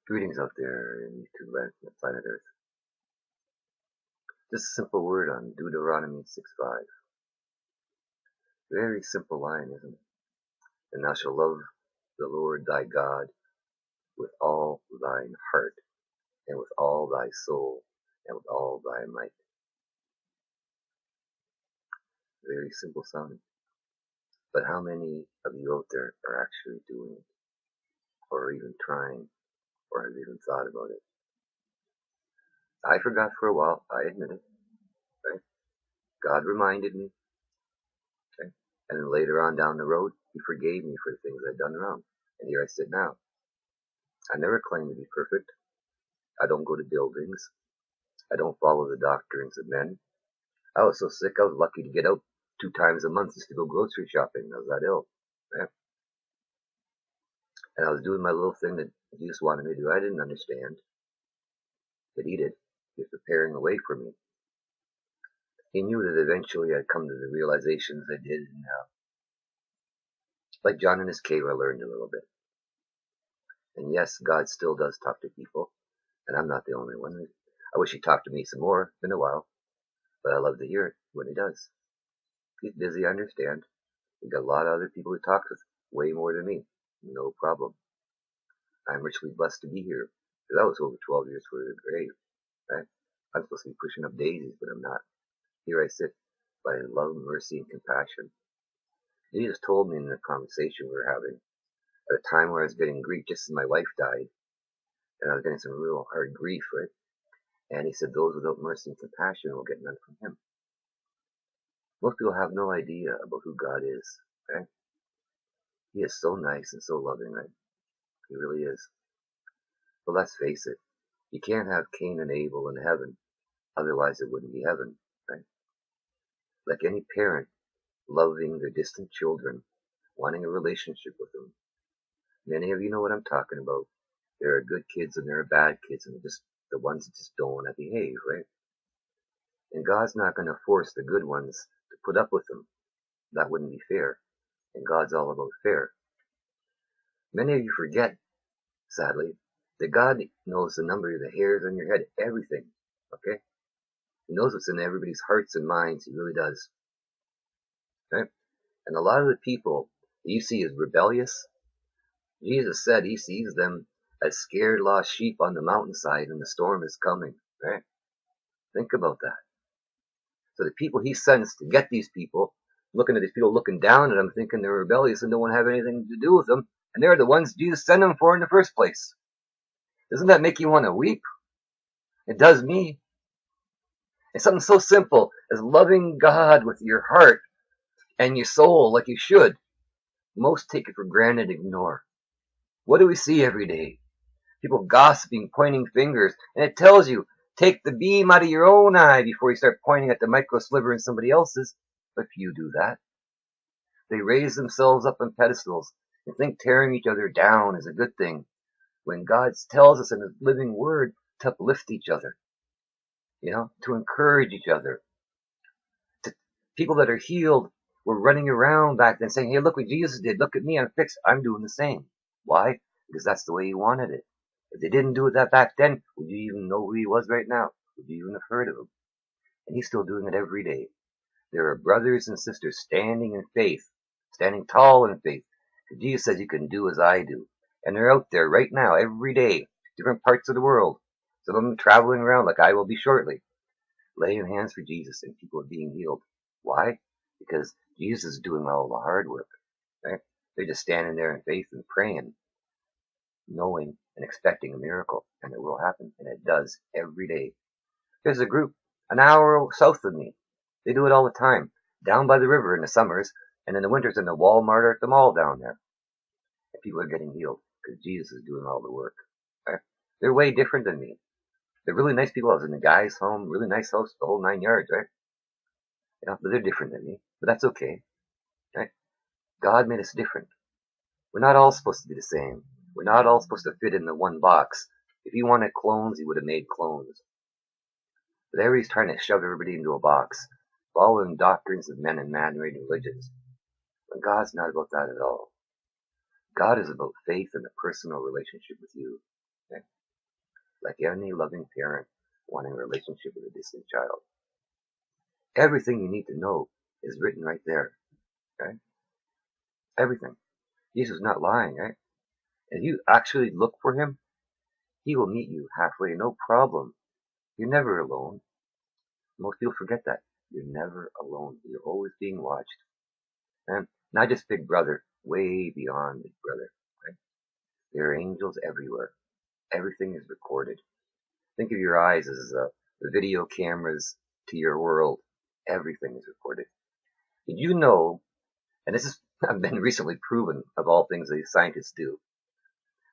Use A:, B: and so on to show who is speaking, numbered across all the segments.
A: Greetings out there in planet Earth. Just a simple word on Deuteronomy 6:5. Very simple line, isn't it? And thou shalt love the Lord thy God with all thine heart, and with all thy soul, and with all thy might. Very simple sounding. But how many of you out there are actually doing it, or even trying, or have even thought about it? I forgot for a while, I admit it, right? God reminded me, okay? And then later on down the road, he forgave me for the things I'd done wrong. And here I sit now. I never claim to be perfect. I don't go to buildings. I don't follow the doctrines of men. I was so sick I was lucky to get out 2 times a month just to go grocery shopping. I was that ill. Yeah. And I was doing my little thing that Jesus wanted me to do. I didn't understand. But he did. He was preparing a way for me. He knew that eventually I'd come to the realizations I did. And like John in his cave, I learned a little bit. And yes, God still does talk to people. And I'm not the only one. I wish he talked to me some more. It's been a while. But I love to hear it when he does. He's busy, I understand. We've got a lot of other people who talk with way more than me. No problem. I'm richly blessed to be here. Because I was over 12 years for the grave. Right? I'm supposed to be pushing up daisies, but I'm not. Here I sit by love, mercy, and compassion. Jesus told me in the conversation we were having, at a time where I was getting grief just as my wife died, and I was getting some real hard grief, right? And he said, those without mercy and compassion will get none from him. Most people have no idea about who God is, right? He is so nice and so loving, right? He really is. But let's face it, you can't have Cain and Abel in heaven, otherwise it wouldn't be heaven, right? Like any parent loving their distant children, wanting a relationship with them. Many of you know what I'm talking about. There are good kids and there are bad kids, and just the ones that just don't want to behave, right? And God's not going to force the good ones to put up with them. That wouldn't be fair. And God's all about fair. Many of you forget, sadly, that God knows the number of the hairs on your head, everything. Okay? He knows what's in everybody's hearts and minds. He really does. Right? And a lot of the people that you see as rebellious, Jesus said he sees them as scared, lost sheep on the mountainside and the storm is coming. Right? Think about that. So the people he sends to get these people, looking at these people, looking down at them, thinking they're rebellious and don't want to have anything to do with them, and they're the ones Jesus sent them for in the first place. Doesn't that make you want to weep? It does me. It's something so simple as loving God with your heart and your soul like you should. Most take it for granted and ignore. What do we see every day? People gossiping, pointing fingers, and it tells you, take the beam out of your own eye before you start pointing at the micro sliver in somebody else's. But few do that. They raise themselves up on pedestals and think tearing each other down is a good thing, when God tells us in his living word to uplift each other, to encourage each other. People that are healed were running around back then saying, hey, look what Jesus did. Look at me. I'm fixed. I'm doing the same. Why? Because that's the way he wanted it. If they didn't do that back then, would you even know who he was right now? Would you even have heard of him? And he's still doing it every day. There are brothers and sisters standing in faith, standing tall in faith. Jesus says you can do as I do. And they're out there right now, every day, different parts of the world. Some of them traveling around like I will be shortly, laying hands for Jesus, and people are being healed. Why? Because Jesus is doing all the hard work. Right? They're just standing there in faith and praying, knowing and expecting a miracle, and it will happen, and it does every day. There's a group an hour south of me. They do it all the time, down by the river in the summers, and in the winters in the Walmart or at the mall down there. And people are getting healed because Jesus is doing all the work. Right? They're way different than me. They're really nice people. I was in the guy's home, really nice house, the whole 9 yards, right? But they're different than me. But that's okay. Right? God made us different. We're not all supposed to be the same. We're not all supposed to fit in the one box. If he wanted clones, he would have made clones. But everybody's trying to shove everybody into a box, following doctrines of men and man-made religions. But God's not about that at all. God is about faith and a personal relationship with you. Okay? Like any loving parent wanting a relationship with a distant child. Everything you need to know is written right there. Okay? Everything. Jesus is not lying, right? And you actually look for him, he will meet you halfway, no problem. You're never alone. Most people forget that. You're never alone. You're always being watched. And not just Big Brother, way beyond Big Brother. Right? There are angels everywhere. Everything is recorded. Think of your eyes as the video cameras to your world. Everything is recorded. Did you know, and this has been recently proven of all things that scientists do,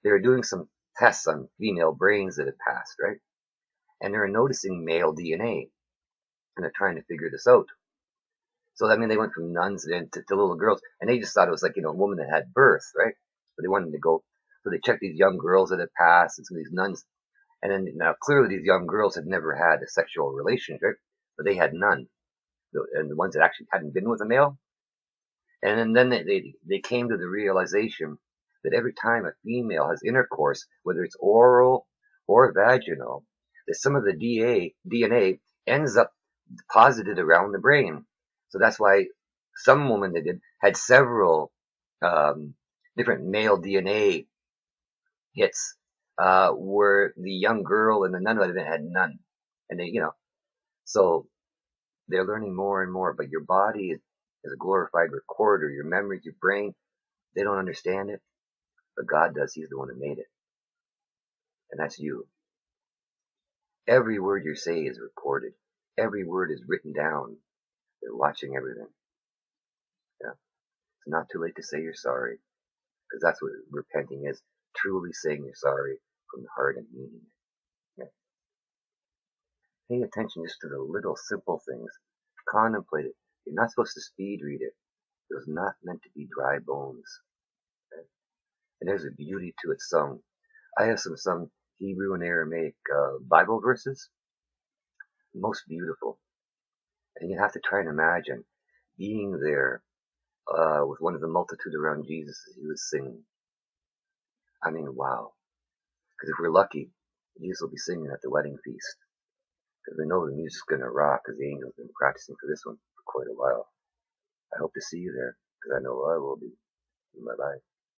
A: they were doing some tests on female brains that had passed, right? And they're noticing male DNA, and they're trying to figure this out. So I mean, they went from nuns then to little girls, and they just thought it was like a woman that had birth, right? But they wanted to go, so they checked these young girls that had passed, and some of these nuns, and then now clearly these young girls had never had a sexual relationship, but they had none, and the ones that actually hadn't been with a male, and then they came to the realization that every time a female has intercourse, whether it's oral or vaginal, that some of the DNA ends up deposited around the brain. So that's why some women that had several different male DNA hits, where the young girl and the nun had none, and so they're learning more and more. But your body is a glorified recorder. Your memories, your brain, they don't understand it, but God does. He's the one that made it, and that's you. Every word you say is recorded. Every word is written down. They're watching everything. Yeah. It's not too late to say you're sorry, because that's what repenting is. Truly saying you're sorry from the heart and meaning it. Yeah. Pay attention just to the little simple things. Contemplate it. You're not supposed to speed read it. It was not meant to be dry bones. Okay? And there's a beauty to it sung. I have some Hebrew and Aramaic Bible verses. Most beautiful. And you have to try and imagine being there with one of the multitude around Jesus as he was singing. I mean, wow. Because if we're lucky, Jesus will be singing at the wedding feast. Because we know the music's going to rock, because the angels have been practicing for this one for quite a while. I hope to see you there, because I know I will be. Bye-bye.